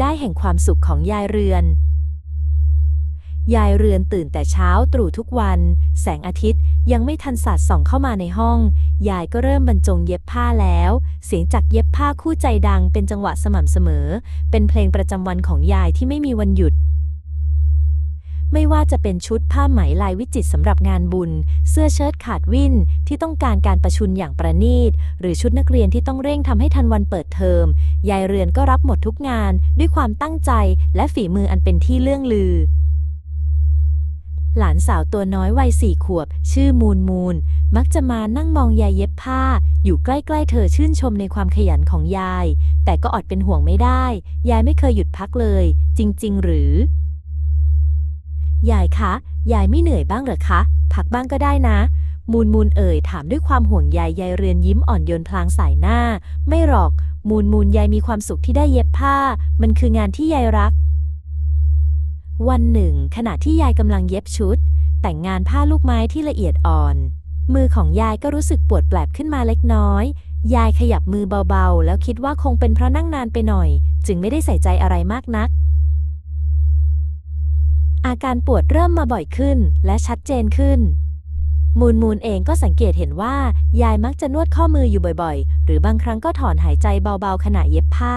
ได้แห่งความสุขของยายเรือนยายเรือนตื่นแต่เช้าตรู่ทุกวันแสงอาทิตย์ยังไม่ทันสาดส่องเข้ามาในห้องยายก็เริ่มบรรจงเย็บผ้าแล้วเสียงจากเย็บผ้าคู่ใจดังเป็นจังหวะสม่ำเสมอเป็นเพลงประจำวันของยายที่ไม่มีวันหยุดไม่ว่าจะเป็นชุดผ้าไหมลายวิจิตรสำหรับงานบุญเสื้อเชิ้ตขาดวิ่นที่ต้องการการประชุนอย่างประณีตหรือชุดนักเรียนที่ต้องเร่งทำให้ทันวันเปิดเทอมยายเรือนก็รับหมดทุกงานด้วยความตั้งใจและฝีมืออันเป็นที่เลื่องลือหลานสาวตัวน้อยวัย4 ขวบชื่อมูนมักจะมานั่งมองยายเย็บผ้าอยู่ใกล้ๆเธอชื่นชมในความขยันของยายแต่ก็อดเป็นห่วงไม่ได้ยายไม่เคยหยุดพักเลยจริงๆหรือยายคะยายไม่เหนื่อยบ้างเหรอคะพักบ้างก็ได้นะมูนเอ่ยถามด้วยความห่วงใยยายเรือนยิ้มอ่อนโยนพลางสายหน้าไม่หรอกมูนยายมีความสุขที่ได้เย็บผ้ามันคืองานที่ยายรักวันหนึ่งขณะที่ยายกำลังเย็บชุดแต่งงานผ้าลูกไม้ที่ละเอียดอ่อนมือของยายก็รู้สึกปวดแปลบขึ้นมาเล็กน้อยยายขยับมือเบาๆแล้วคิดว่าคงเป็นเพราะนั่งนานไปหน่อยจึงไม่ได้ใส่ใจอะไรมากนักอาการปวดเริ่มมาบ่อยขึ้นและชัดเจนขึ้นมูนเองก็สังเกตเห็นว่ายายมักจะนวดข้อมืออยู่บ่อยๆหรือบางครั้งก็ถอนหายใจเบาๆขณะเย็บผ้า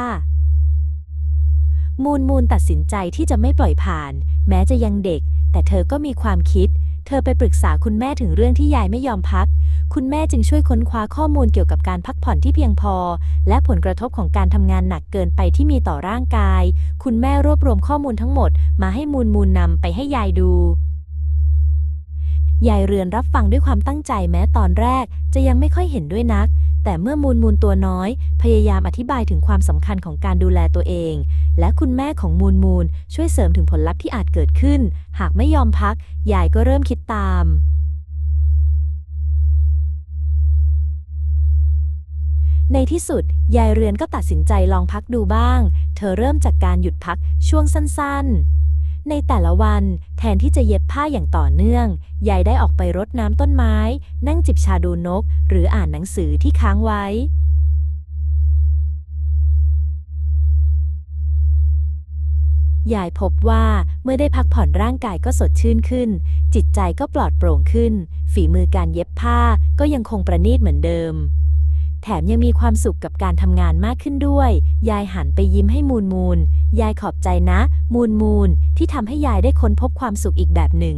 มูนตัดสินใจที่จะไม่ปล่อยผ่านแม้จะยังเด็กแต่เธอก็มีความคิดเธอไปปรึกษาคุณแม่ถึงเรื่องที่ยายไม่ยอมพักคุณแม่จึงช่วยค้นคว้าข้อมูลเกี่ยวกับการพักผ่อนที่เพียงพอและผลกระทบของการทำงานหนักเกินไปที่มีต่อร่างกายคุณแม่รวบรวมข้อมูลทั้งหมดมาให้มูนนำไปให้ยายดูยายเรือนรับฟังด้วยความตั้งใจแม้ตอนแรกจะยังไม่ค่อยเห็นด้วยนักแต่เมื่อมูนตัวน้อยพยายามอธิบายถึงความสำคัญของการดูแลตัวเองและคุณแม่ของมูนช่วยเสริมถึงผลลัพธ์ที่อาจเกิดขึ้นหากไม่ยอมพักยายก็เริ่มคิดตามในที่สุดยายเรือนก็ตัดสินใจลองพักดูบ้างเธอเริ่มจากการหยุดพักช่วงสั้นๆในแต่ละวันแทนที่จะเย็บผ้าอย่างต่อเนื่องยายได้ออกไปรดน้ำต้นไม้นั่งจิบชาดูนกหรืออ่านหนังสือที่ค้างไว้ยายพบว่าเมื่อได้พักผ่อนร่างกายก็สดชื่นขึ้นจิตใจก็ปลอดโปร่งขึ้นฝีมือการเย็บผ้าก็ยังคงประณีตเหมือนเดิมแถมยังมีความสุขกับการทำงานมากขึ้นด้วยยายหันไปยิ้มให้มูนยายขอบใจนะมูนที่ทำให้ยายได้ค้นพบความสุขอีกแบบหนึ่ง